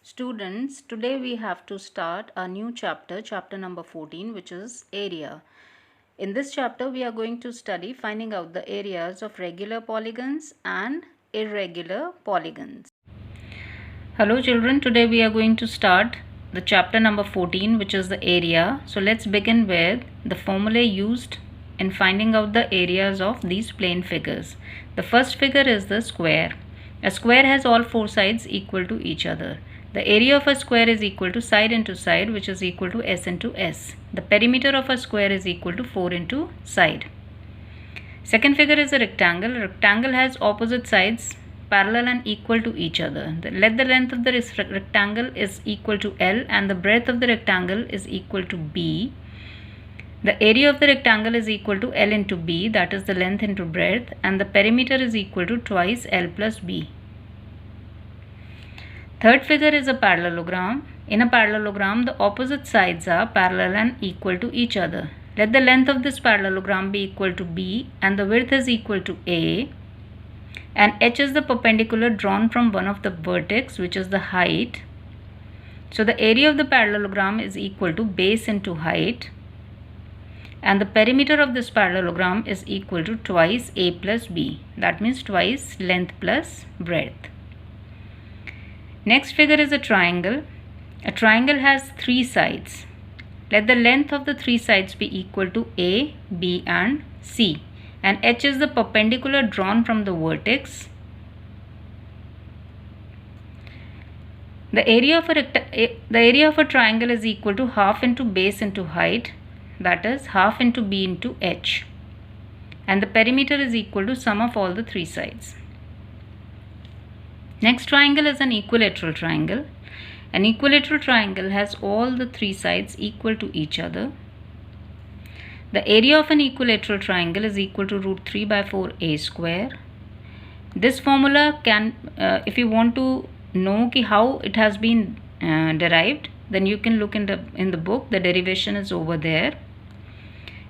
Students, today we have to start a new chapter, chapter number 14, which is area. In this chapter, we are going to study finding out the areas of regular polygons and irregular polygons. Hello children, today we are going to start the chapter number 14, which is the area. So let's begin with the formula used in finding out the areas of these plane figures. The first figure is the square. A square has all four sides equal to each other. The area of a square is equal to side into side, which is equal to S into S. The perimeter of a square is equal to 4 into side. Second figure is a rectangle. A rectangle has opposite sides parallel and equal to each other. Let the length of the rectangle is equal to L and the breadth of the rectangle is equal to B. The area of the rectangle is equal to L into B, that is the length into breadth, and the perimeter is equal to twice L plus B. Third figure is a parallelogram. In a parallelogram, the opposite sides are parallel and equal to each other. Let the length of this parallelogram be equal to B and the width is equal to A, and H is the perpendicular drawn from one of the vertex, which is the height. So the area of the parallelogram is equal to base into height, and the perimeter of this parallelogram is equal to twice A plus B, that means twice length plus breadth. Next figure is a triangle. A triangle has three sides. Let the length of the three sides be equal to A, B and C, and H is the perpendicular drawn from the vertex. The area of a triangle is equal to half into base into height, that is half into B into H, and the perimeter is equal to sum of all the three sides. Next triangle is an equilateral triangle. An equilateral triangle has all the three sides equal to each other. The area of an equilateral triangle is equal to root 3 by 4a square. This formula can, if you want to know how it has been derived, then you can look in the book. The derivation is over there.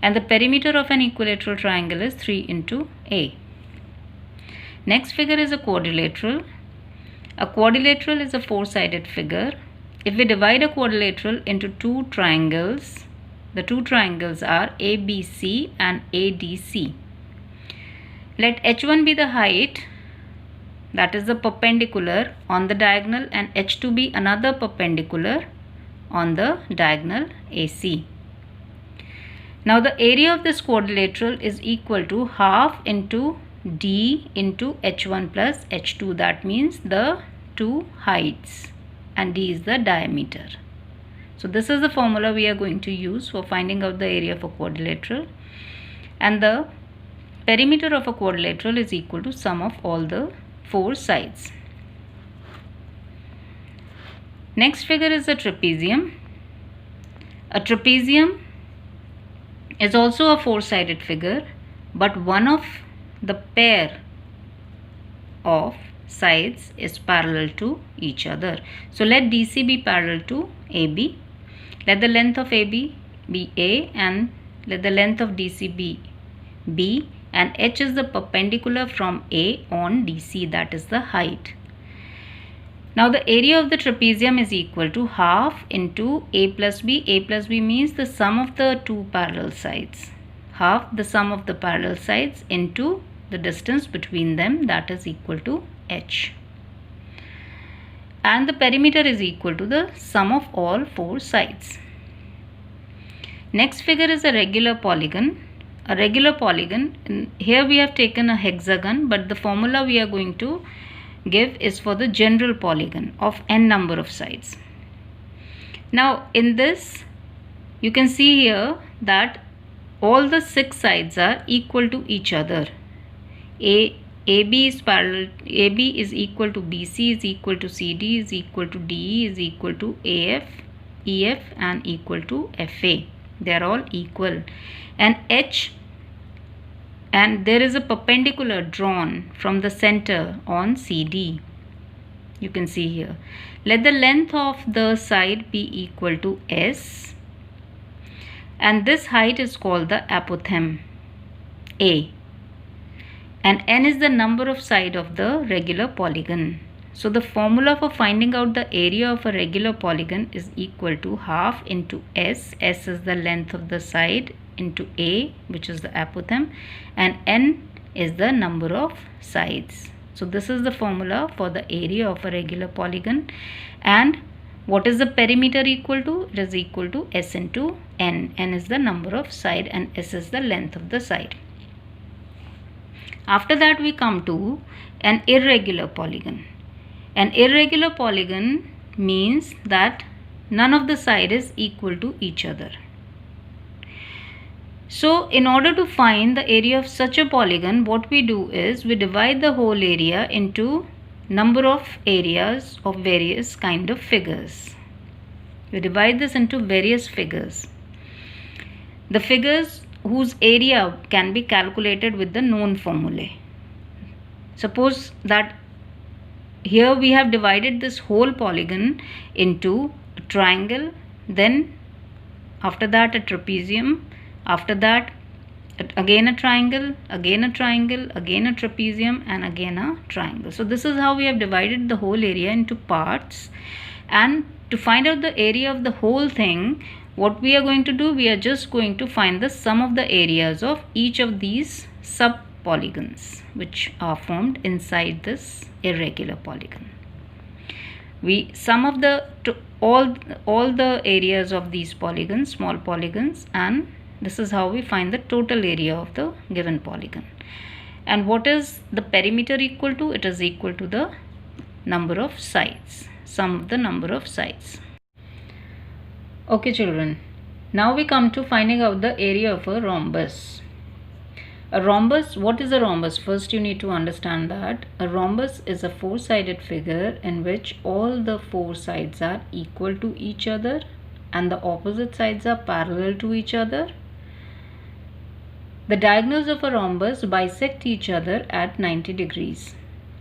And the perimeter of an equilateral triangle is 3 into a. Next figure is a quadrilateral. A quadrilateral is a four-sided figure. If we divide a quadrilateral into two triangles, the two triangles are ABC and ADC. Let H1 be the height, that is the perpendicular on the diagonal, and H2 be another perpendicular on the diagonal AC. Now the area of this quadrilateral is equal to half into D into H1 plus H2, that means the two heights, and D is the diameter. So this is the formula we are going to use for finding out the area of a quadrilateral, and the perimeter of a quadrilateral is equal to sum of all the four sides. Next figure is a trapezium. A trapezium is also a four-sided figure, but one of the pair of sides is parallel to each other. So let DC be parallel to AB. Let the length of AB be A and let the length of DC be B, and H is the perpendicular from A on DC, that is the height. Now the area of the trapezium is equal to half into A plus B. A plus B means the sum of the two parallel sides. Half the sum of the parallel sides into the distance between them, that is equal to H. And the perimeter is equal to the sum of all four sides. Next figure is a regular polygon. A regular polygon, here we have taken a hexagon, but the formula we are going to give is for the general polygon of n number of sides. Now in this, you can see here that all the six sides are equal to each other. AB is parallel, AB is equal to BC is equal to CD is equal to DE is equal to AF, EF and equal to FA. They are all equal. And H, and there is a perpendicular drawn from the center on CD. You can see here. Let the length of the side be equal to S, and this height is called the apothem A, and n is the number of side of the regular polygon. So the formula for finding out the area of a regular polygon is equal to half into S. S is the length of the side into A, which is the apothem, and N is the number of sides. So this is the formula for the area of a regular polygon. And what is the perimeter equal to? It is equal to S into N. N is the number of side and S is the length of the side. After that we come to an irregular polygon. An irregular polygon means that none of the side is equal to each other. So in order to find the area of such a polygon, what we do is we divide the whole area into number of areas of various kind of figures. We divide this into various figures. The figures whose area can be calculated with the known formulae. Suppose that here we have divided this whole polygon into a triangle, then after that a trapezium, after that again a triangle, again a triangle, again a trapezium, and again a triangle. So this is how we have divided the whole area into parts. And to find out the area of the whole thing, what we are going to do, we are just going to find the sum of the areas of each of these sub polygons which are formed inside this irregular polygon. We sum of all the areas of these polygons, small polygons, and this is how we find the total area of the given polygon. And what is the perimeter equal to? It is equal to the number of sides, sum of the number of sides. Okay children, now we come to finding out the area of a rhombus. A rhombus, what is a rhombus? First you need to understand that a rhombus is a four-sided figure in which all the four sides are equal to each other and the opposite sides are parallel to each other. The diagonals of a rhombus bisect each other at 90 degrees.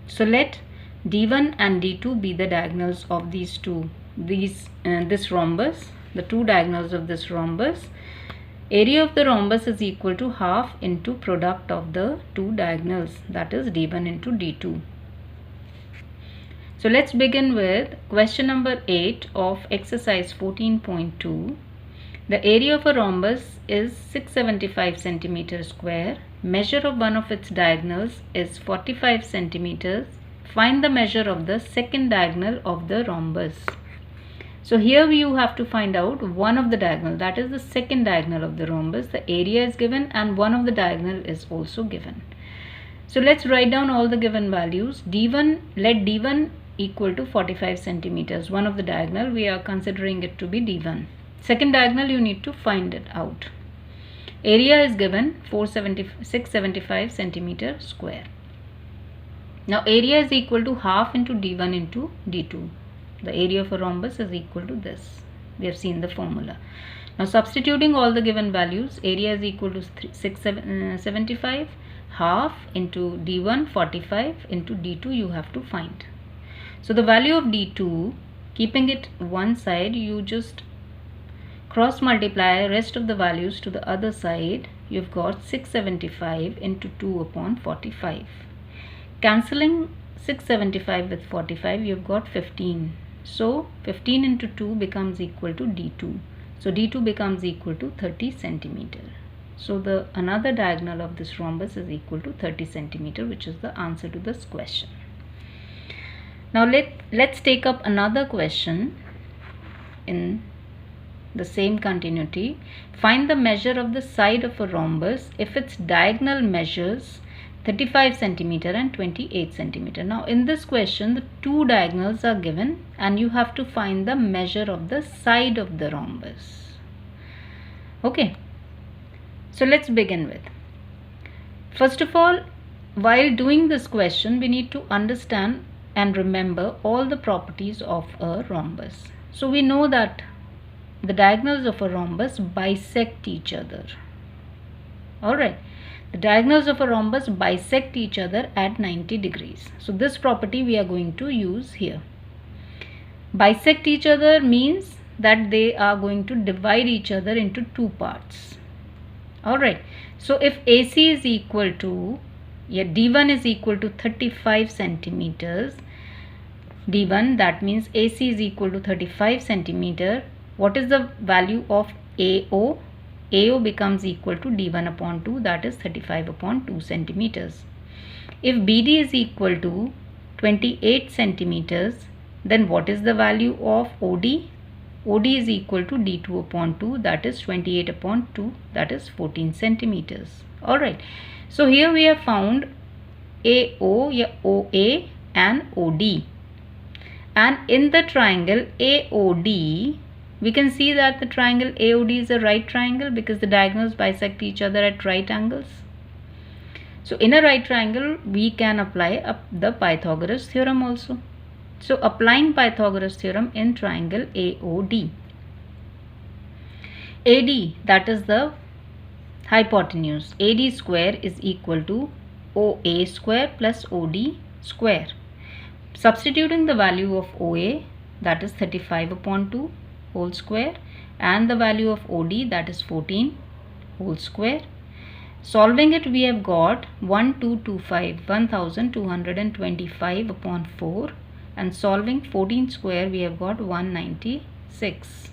So let D1 and D2 be the diagonals of this rhombus, the two diagonals of this rhombus. Area of the rhombus is equal to half into product of the two diagonals, that is D1 into D2. So let's begin with question number 8 of exercise 14.2. The area of a rhombus is 675 centimeters square. Measure of one of its diagonals is 45 centimeters. Find the measure of the second diagonal of the rhombus. So here you have to find out one of the diagonal, that is the second diagonal of the rhombus. The area is given and one of the diagonal is also given. So let's write down all the given values. D1, let D1 equal to 45 centimeters. One of the diagonal, we are considering it to be D1. Second diagonal, you need to find it out. Area is given 675 centimeter square. Now area is equal to half into D1 into D2. The area of a rhombus is equal to this. We have seen the formula. Now substituting all the given values, area is equal to 675, half into D1, 45 into D2 you have to find. So the value of D2, keeping it one side, you just cross multiply rest of the values to the other side. You've got 675 into 2 upon 45. Cancelling 675 with 45, you've got 15. So 15 into 2 becomes equal to D2. So D2 becomes equal to 30 centimeter. So the another diagonal of this rhombus is equal to 30 centimeter, which is the answer to this question. Now let's take up another question in the same continuity. Find the measure of the side of a rhombus if its diagonal measures 35 centimeter and 28 centimeter. Now in this question the two diagonals are given and you have to find the measure of the side of the rhombus. Okay, so let's begin with. First of all, while doing this question we need to understand and remember all the properties of a rhombus. So we know that the diagonals of a rhombus bisect each other. Alright. The diagonals of a rhombus bisect each other at 90 degrees. So this property we are going to use here. Bisect each other means that they are going to divide each other into two parts. Alright. So if AC is equal to, D1 is equal to 35 centimeters, d1, that means AC is equal to 35 centimeter. What is the value of AO? AO becomes equal to d1 upon 2, that is 35 upon 2 centimeters. If BD is equal to 28 centimeters, then what is the value of OD? OD is equal to d2 upon 2, that is 28 upon 2, that is 14 centimeters. Alright, so here we have found AO, OA and OD. And in the triangle AOD, we can see that the triangle AOD is a right triangle because the diagonals bisect each other at right angles. So in a right triangle, we can apply the Pythagoras theorem also. So applying Pythagoras theorem in triangle AOD. AD, that is the hypotenuse. AD square is equal to OA square plus OD square. Substituting the value of OA, that is 35 upon 2 whole square, and the value of OD, that is 14 whole square. Solving it, we have got 1225 upon 4, and solving 14 square, we have got 196.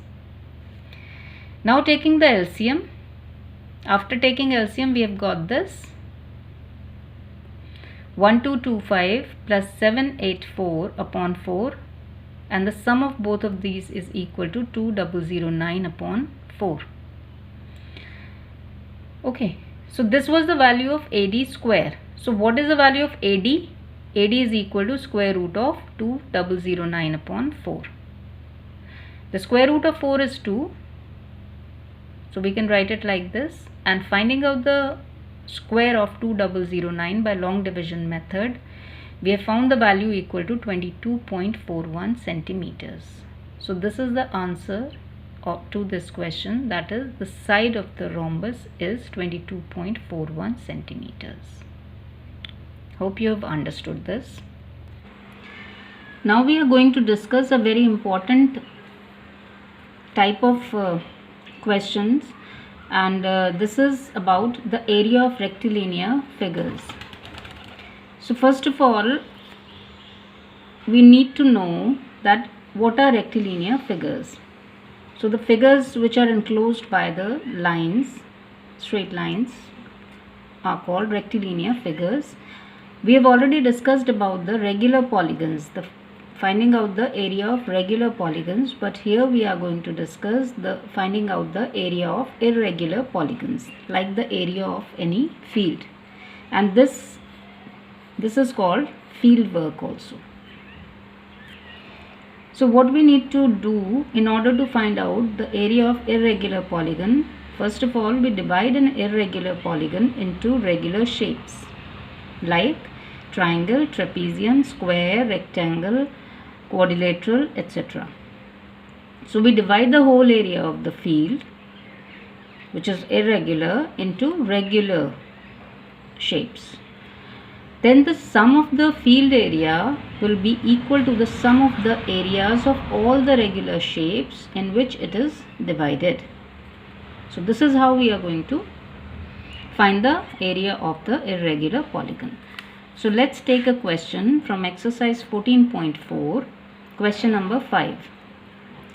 Now taking the LCM. After taking LCM, we have got this 1225 plus 784 upon 4, and the sum of both of these is equal to 2009 upon 4. Okay, so this was the value of AD square. So what is the value of AD? AD is equal to square root of 2009 upon 4. The square root of 4 is 2. So we can write it like this. And finding out the square of 2009 by long division method, we have found the value equal to 22.41 centimeters. So this is the answer to this question, that is the side of the rhombus is 22.41 centimeters. Hope you have understood this. Now we are going to discuss a very important type of questions, and this is about the area of rectilinear figures. So first of all, we need to know that what are rectilinear figures. So the figures which are enclosed by the lines, straight lines, are called rectilinear figures. We have already discussed about the regular polygons, the finding out the area of regular polygons, but here we are going to discuss the finding out the area of irregular polygons, like the area of any field, and this is called field work also. So what we need to do in order to find out the area of irregular polygon, first of all we divide an irregular polygon into regular shapes like triangle, trapezium, square, rectangle, quadrilateral, etc. So we divide the whole area of the field, which is irregular, into regular shapes. Then the sum of the field area will be equal to the sum of the areas of all the regular shapes in which it is divided. So this is how we are going to find the area of the irregular polygon. So let's take a question from exercise 14.4, question number 5.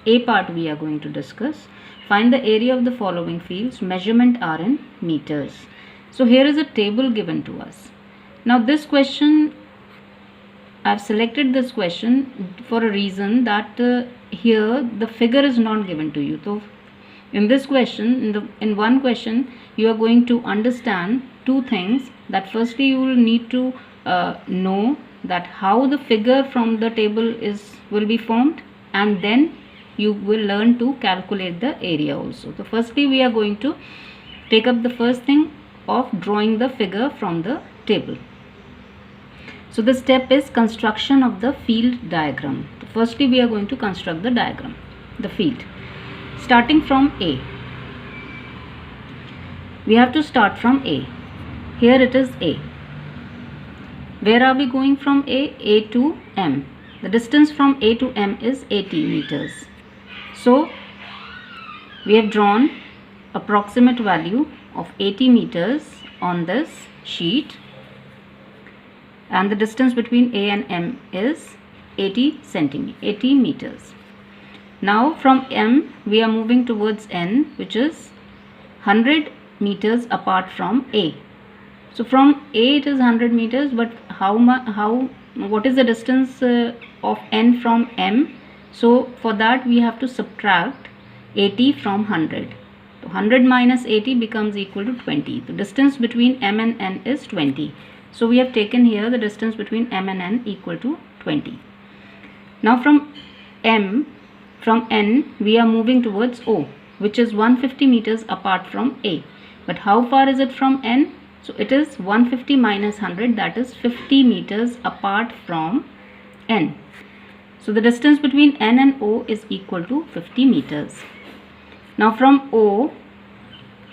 A part we are going to discuss. Find the area of the following fields. Measurement are in meters. So here is a table given to us. Now this question, I have selected this question for a reason that here the figure is not given to you. So in this question, in one question, you are going to understand two things. That firstly you will need to know that how the figure from the table will be formed, and then you will learn to calculate the area also. So firstly we are going to take up the first thing of drawing the figure from the table. So the step is construction of the field diagram. Firstly we are going to construct the diagram, the field. Starting from A. We have to start from A. Here it is A. Where are we going from A? A to M. The distance from A to M is 80 meters. So we have drawn approximate value of 80 meters on this sheet, and the distance between A and M is 80 meters. Now from M we are moving towards N, which is 100 meters apart from A. So from A it is 100 meters, but what is the distance of N from M? So for that we have to subtract 80 from 100. So 100 minus 80 becomes equal to 20. The distance between M and N is 20. So we have taken here the distance between M and N equal to 20. Now from N we are moving towards O, which is 150 meters apart from A. But how far is it from N? So it is 150 minus 100, that is 50 meters apart from N. So the distance between N and O is equal to 50 meters. Now from O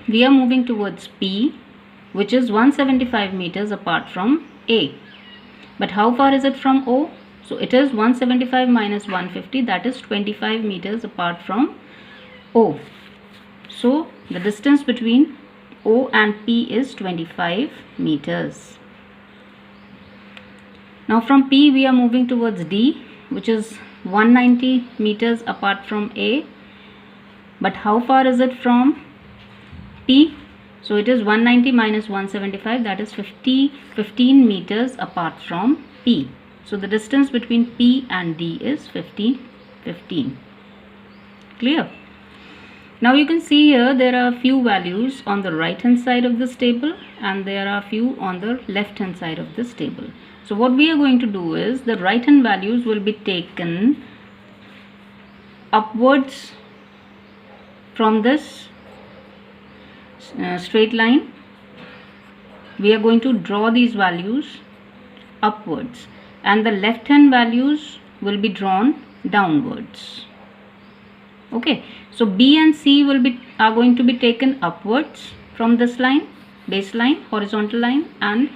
we are moving towards P, which is 175 meters apart from A. But how far is it from O? So it is 175 minus 150, that is 25 meters apart from O. So the distance between O and P is 25 meters. Now from P we are moving towards D, which is 190 meters apart from A. But how far is it from P? So it is 190 minus 175, that is 15 meters apart from P. So the distance between P and D is 15. Clear? Now you can see here there are few values on the right hand side of this table and there are few on the left hand side of this table. So what we are going to do is the right hand values will be taken upwards from this straight line. We are going to draw these values upwards, and the left hand values will be drawn downwards. Okay, so B and C are going to be taken upwards from this line, baseline, horizontal line, and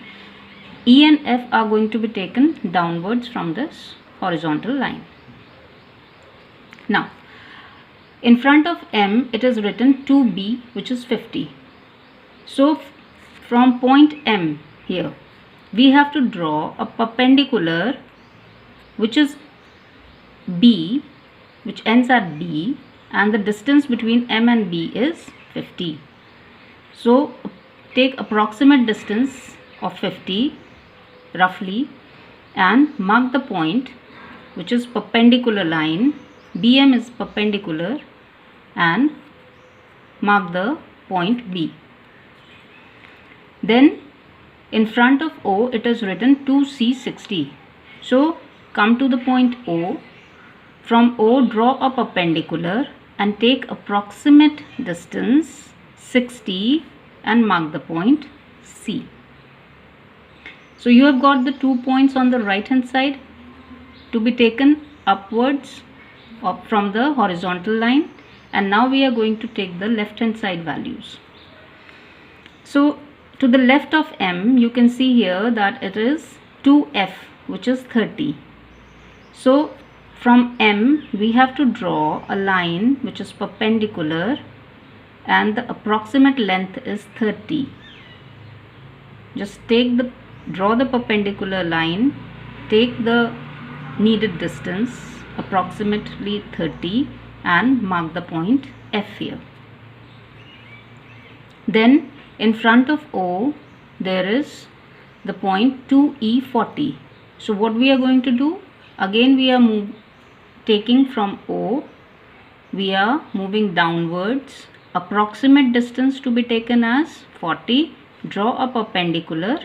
E and F are going to be taken downwards from this horizontal line. Now in front of M it is written 2B, which is 50. So from point M here we have to draw a perpendicular which is B, which ends at B, and the distance between M and B is 50. So take approximate distance of 50 roughly and mark the point which is perpendicular line. BM is perpendicular, and mark the point B. Then in front of O it is written 2C60. So come to the point O. From O draw a perpendicular and take approximate distance 60 and mark the point C. So you have got the 2 points on the right hand side to be taken upwards from the horizontal line, and now we are going to take the left hand side values. So to the left of M you can see here that it is 2F, which is 30. So from M we have to draw a line which is perpendicular and the approximate length is 30. Just draw the perpendicular line, take the needed distance approximately 30 and mark the point F here. Then in front of O there is the point 2E40. So what we are going to do, again we are taking from O, we are moving downwards, approximate distance to be taken as 40, draw a perpendicular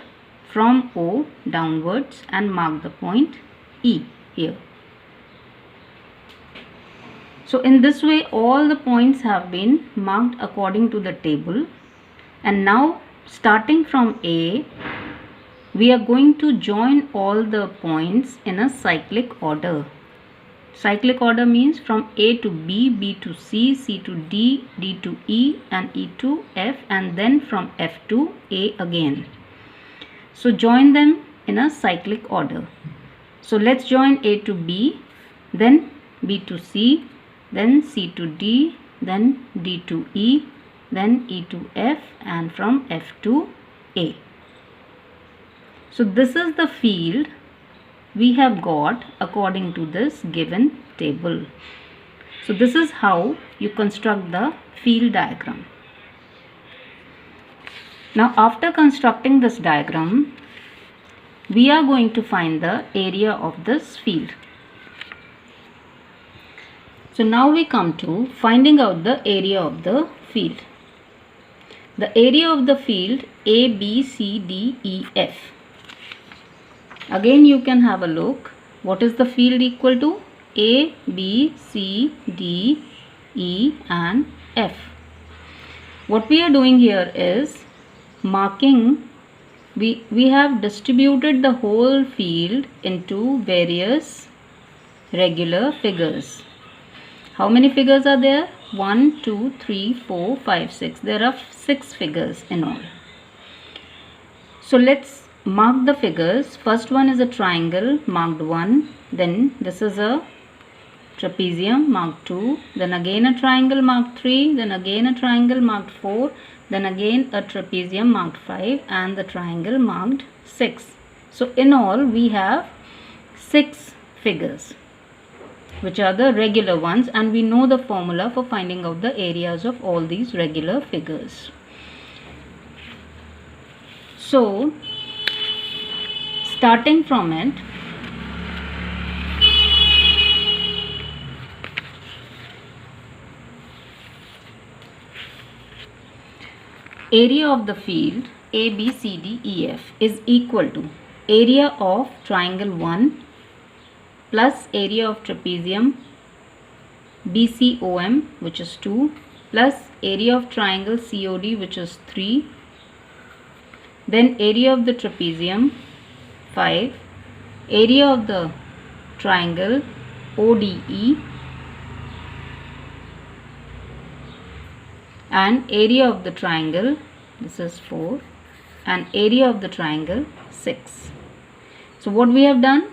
from O downwards and mark the point E here. So in this way all the points have been marked according to the table, and now starting from A we are going to join all the points in a cyclic order. Cyclic order means from A to B, B to C, C to D, D to E and E to F, and then from F to A again. So join them in a cyclic order. So let's join A to B, then B to C, then C to D, then D to E, then E to F, and from F to A. So this is the field we have got according to this given table. So this is how you construct the field diagram. Now after constructing this diagram, we are going to find the area of this field. So now we come to finding out the area of the field. The area of the field A, B, C, D, E, F. Again you can have a look. What is the field equal to? A, B, C, D, E and F. What we are doing here is marking. We have distributed the whole field into various regular figures. How many figures are there? 1, 2, 3, 4, 5, 6. There are 6 figures in all. So let's mark the figures. First one is a triangle marked 1. Then this is a trapezium marked 2. Then again a triangle marked 3. Then again a triangle marked 4. Then again a trapezium marked 5. And the triangle marked 6. So in all we have 6 figures, which are the regular ones, and we know the formula for finding out the areas of all these regular figures. So starting from it, area of the field A, B, C, D, E, F is equal to area of triangle 1 plus area of trapezium BCOM, which is 2, plus area of triangle COD, which is 3, then area of the trapezium 5, area of the triangle ODE, and area of the triangle, this is 4, and area of the triangle 6. So what we have done?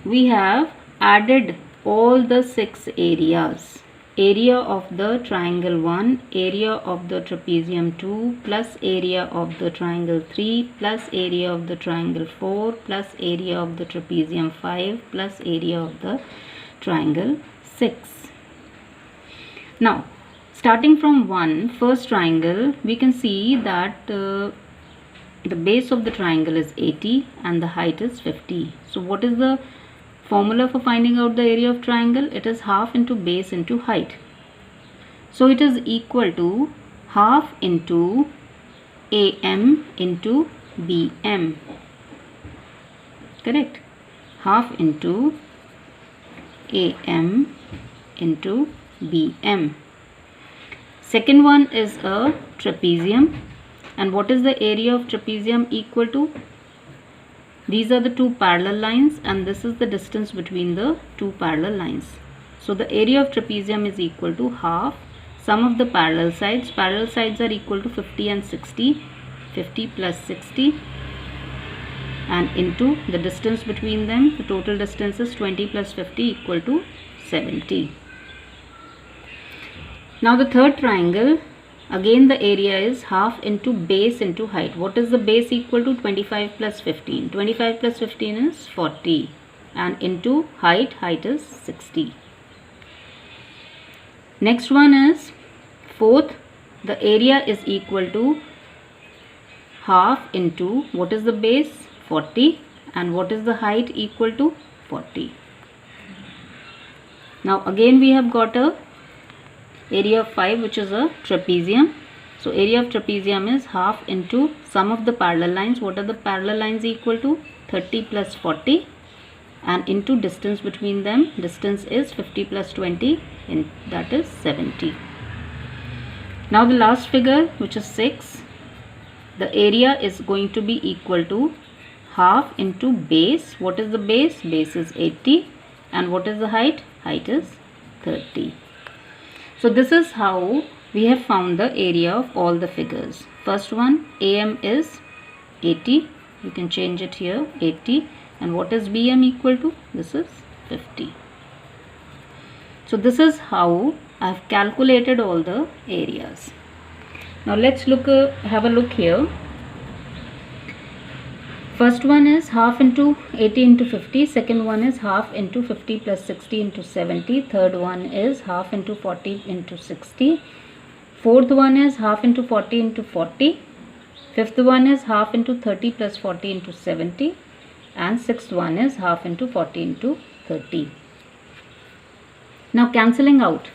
We have added all the 6 areas. Area of the triangle 1, area of the trapezium 2, plus area of the triangle 3, plus area of the triangle 4, plus area of the trapezium 5, plus area of the triangle 6. Now starting from first triangle, we can see that the base of the triangle is 80 and the height is 50. So what is the formula for finding out the area of triangle? It is half into base into height. So it is equal to half into AM into BM. Correct? Half into AM into BM. Second one is a trapezium. And what is the area of trapezium equal to? These are the two parallel lines and this is the distance between the two parallel lines. So the area of trapezium is equal to half sum of the parallel sides. Parallel sides are equal to 50 and 60. 50 plus 60 and into the distance between them. The total distance is 20 plus 50 equal to 70. Now the third triangle, again the area is half into base into height. What is the base equal to? 25 plus 15. 25 plus 15 is 40 and into height is 60. Next one is fourth. The area is equal to half into, what is the base? 40, and what is the height equal to? 40. Now again we have got a area of 5, which is a trapezium. So area of trapezium is half into sum of the parallel lines. What are the parallel lines equal to? 30 plus 40 and into distance between them. Distance is 50 plus 20 and that is 70. Now the last figure, which is 6. The area is going to be equal to half into base. What is the base? Base is 80 and what is the height? Height is 30. So this is how we have found the area of all the figures. First one, AM is 80. You can change it here, 80. And what is BM equal to? This is 50. So this is how I have calculated all the areas. Now let's have a look here. First First one is half into 80 into 50. Second one is half into 50 plus 60 into 70. Third one is half into 40 into 60. Fourth one is half into 40 into 40. Fifth one is half into 30 plus 40 into 70. And sixth one is half into 40 into 30. Now cancelling out.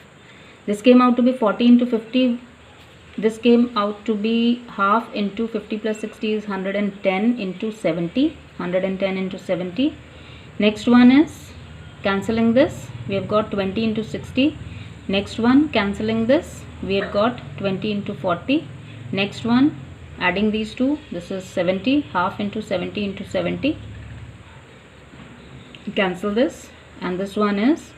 This came out to be 40 into 50. This came out to be half into 50 plus 60 is 110 into 70. 110 into 70. Next one is cancelling this. We have got 20 into 60. Next one cancelling this. We have got 20 into 40. Next one adding these two. This is 70. Half into 70 into 70. Cancel this. And this one is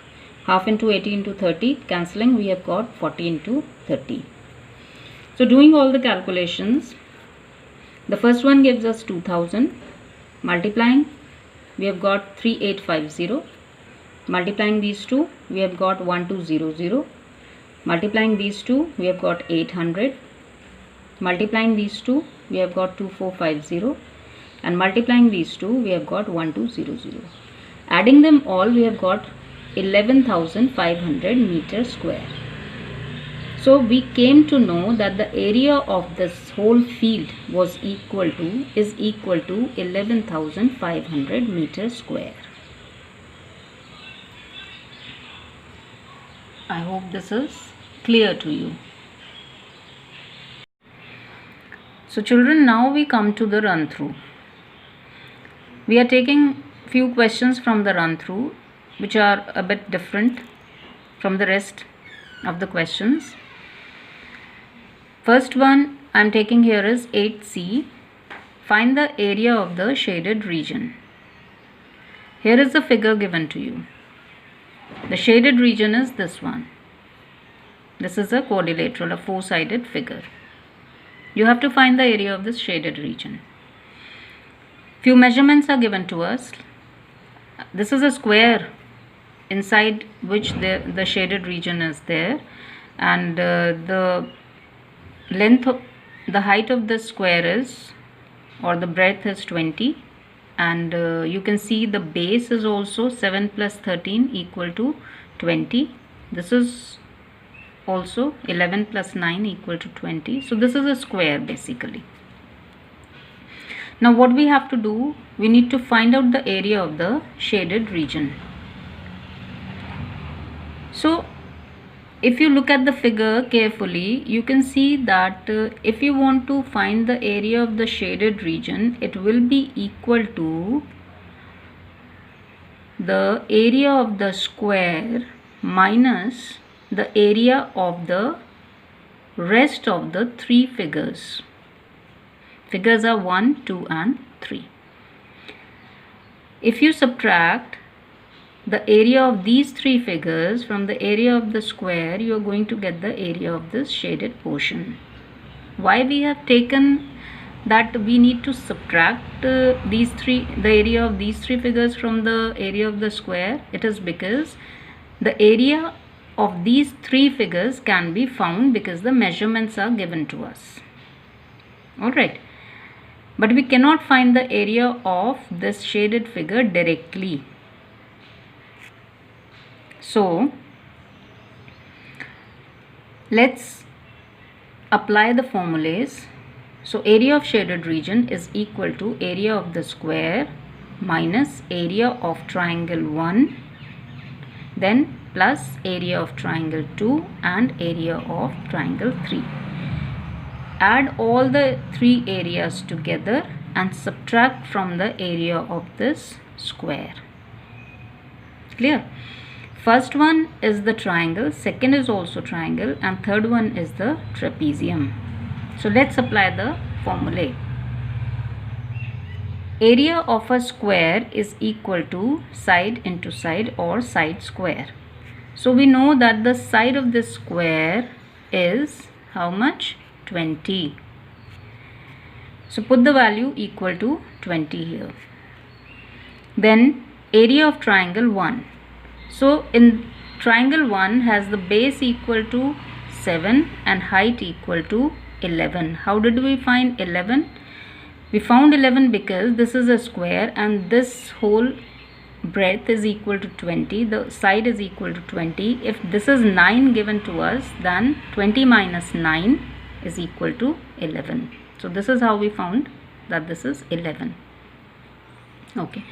half into 80 into 30. Cancelling, we have got 40 into 30. So doing all the calculations, the first one gives us 2000. Multiplying, we have got 3850. Multiplying these two, we have got 1200. Multiplying these two, we have got 800. Multiplying these two, we have got 2450. And multiplying these two, we have got 1200. Adding them all, we have got 11,500 meters square. So we came to know that the area of this whole field is equal to 11,500 meters square. I hope this is clear to you. So children, now we come to the run through. We are taking few questions from the run through which are a bit different from the rest of the questions. First one I am taking here is 8C. Find the area of the shaded region. Here is the figure given to you. The shaded region is this one. This is a quadrilateral, a four-sided figure. You have to find the area of this shaded region. Few measurements are given to us. This is a square inside which the shaded region is there, and the length of the height of the square is, or the breadth is 20, and you can see the base is also 7 plus 13 equal to 20. This is also 11 plus 9 equal to 20. So this is a square basically. Now what we have to do, we need to find out the area of the shaded region. So if you look at the figure carefully, you can see that if you want to find the area of the shaded region, it will be equal to the area of the square minus the area of the rest of the three figures. Figures are 1, 2 and 3. If you subtract the area of these three figures from the area of the square, you are going to get the area of this shaded portion. Why we have taken that we need to subtract the area of these three figures from the area of the square? It is because the area of these three figures can be found because the measurements are given to us. Alright. But we cannot find the area of this shaded figure directly. So let's apply the formulas. So area of shaded region is equal to area of the square minus area of triangle 1, then plus area of triangle 2 and area of triangle 3. Add all the three areas together and subtract from the area of this square. Clear? First one is the triangle, second is also triangle, and third one is the trapezium. So let's apply the formula. Area of a square is equal to side into side or side square. So we know that the side of this square is how much? 20. So put the value equal to 20 here. Then area of triangle 1. So in triangle 1 has the base equal to 7 and height equal to 11. How did we find 11? We found 11 because this is a square and this whole breadth is equal to 20, the side is equal to 20. If this is 9 given to us, then 20 minus 9 is equal to 11. So this is how we found that this is 11. Okay,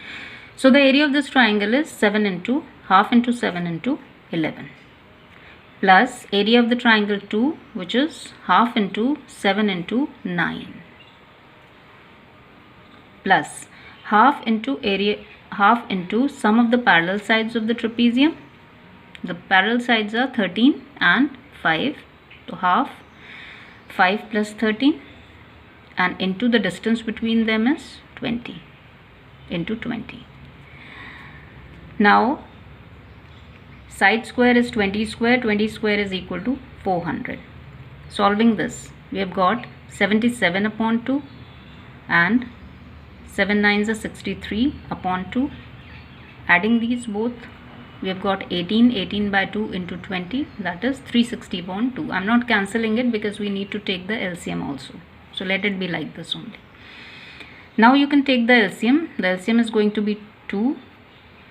so the area of this triangle is 7 into half into 7 into 11, plus area of the triangle 2, which is half into 7 into 9, plus half into sum of the parallel sides of the trapezium. The parallel sides are 13 and 5, so half 5 plus 13, and into the distance between them is 20 into 20. Now side square is 20 square, 20 square is equal to 400. Solving this, we have got 77 upon 2 and 7 nines are 63 upon 2. Adding these both, we have got 18 by 2 into 20, that is 360 upon 2. I am not cancelling it because we need to take the LCM also. So let it be like this only. Now you can take the LCM. The LCM is going to be 2.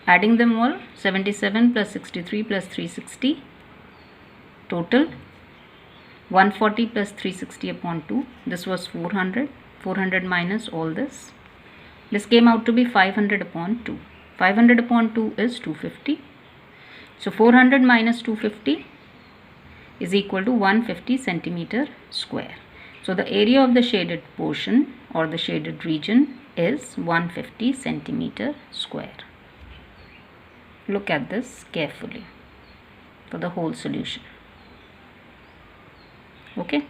Adding them all, 77 plus 63 plus 360. Total 140 plus 360 upon 2. This was 400. 400 minus all this. This came out to be 500 upon 2. 500 upon 2 is 250. So 400 minus 250 is equal to 150 centimeter square. So the area of the shaded portion or the shaded region is 150 centimeter square. Look at this carefully for the whole solution. Okay.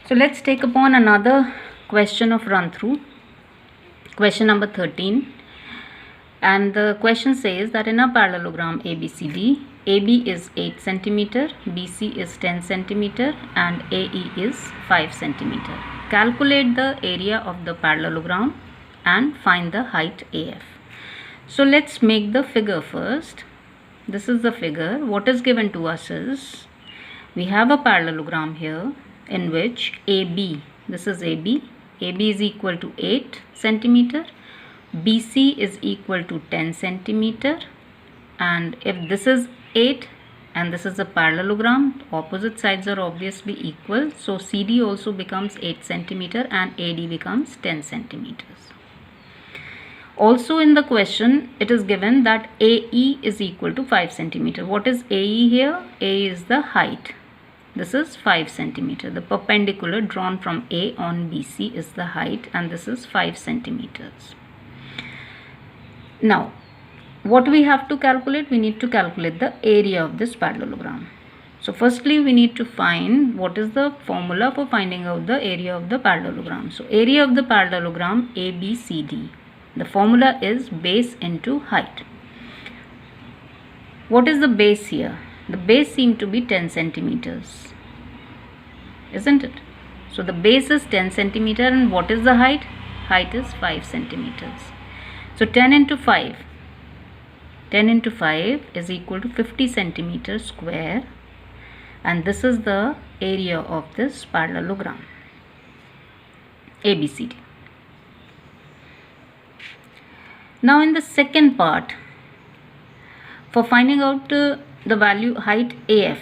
So let's take upon another question of run through, question number 13, and the question says that in a parallelogram ABCD, AB is 8 centimeter, BC is 10 centimeter and AE is 5 centimeter. Calculate the area of the parallelogram and find the height AF. So let's make the figure first. This is the figure. What is given to us is, we have a parallelogram here in which AB, this is AB is equal to 8 centimeter, BC is equal to 10 centimeter, and if this is 8 and this is a parallelogram, opposite sides are obviously equal, so CD also becomes 8 centimeter and AD becomes 10 centimeters. Also in the question it is given that AE is equal to 5 centimeter. What is AE here? AE is the height. This is 5 centimeter. The perpendicular drawn from A on BC is the height, and this is 5 centimeters. Now, what we have to calculate? We need to calculate the area of this parallelogram. So firstly, we need to find what is the formula for finding out the area of the parallelogram. So area of the parallelogram ABCD. The formula is base into height. What is the base here? The base seems to be 10 centimeters, isn't it? So the base is 10 centimeter, and what is the height? Height is 5 centimeters. So 10 into 5. 10 into 5 is equal to 50 centimeters square, and this is the area of this parallelogram ABCD. Now in the second part, for finding out the value height AF,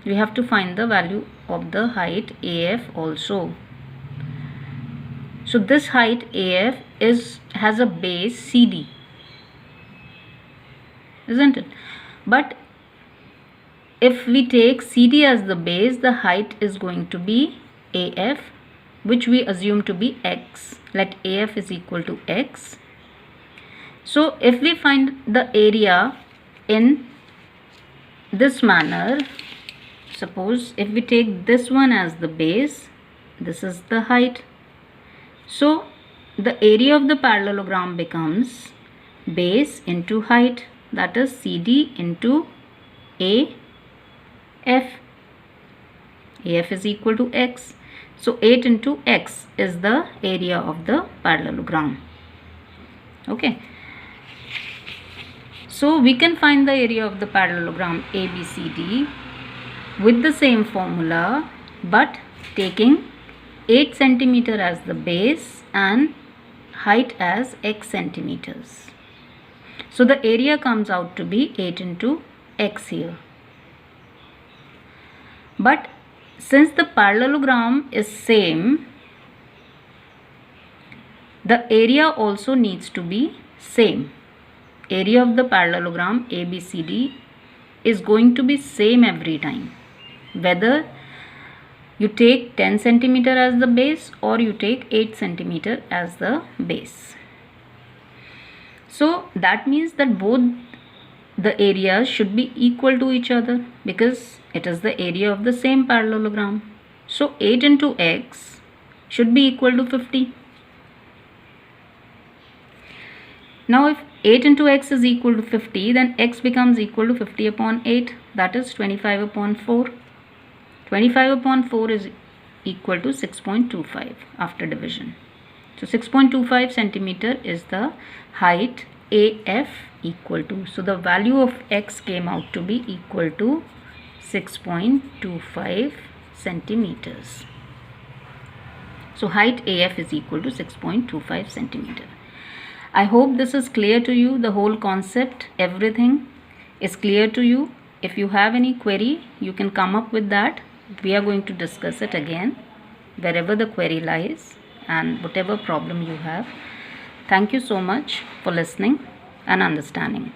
we have to find the value of the height AF also. So this height AF has a base CD, isn't it? But if we take CD as the base, the height is going to be AF, which we assume to be X. Let AF is equal to X. So if we find the area in this manner, suppose if we take this one as the base, this is the height. So the area of the parallelogram becomes base into height, that is CD into AF. AF is equal to X. So 8 into X is the area of the parallelogram. Okay. So we can find the area of the parallelogram ABCD with the same formula, but taking 8 centimeter as the base and height as x centimeters. So the area comes out to be 8 into x here. But since the parallelogram is same, the area also needs to be same. Area of the parallelogram ABCD is going to be same every time, whether you take 10 centimeter as the base or you take 8 centimeter as the base. So that means that both the areas should be equal to each other because it is the area of the same parallelogram. So 8 into x should be equal to 50. Now if 8 into x is equal to 50, then x becomes equal to 50 upon 8, that is 25 upon 4. 25 upon 4 is equal to 6.25 after division. So 6.25 centimeter is the height AF equal to. So the value of x came out to be equal to 6.25 centimeters. So height AF is equal to 6.25 centimeter. I hope this is clear to you. The whole concept, everything is clear to you. If you have any query, you can come up with that. We are going to discuss it again wherever the query lies and whatever problem you have. Thank you so much for listening and understanding.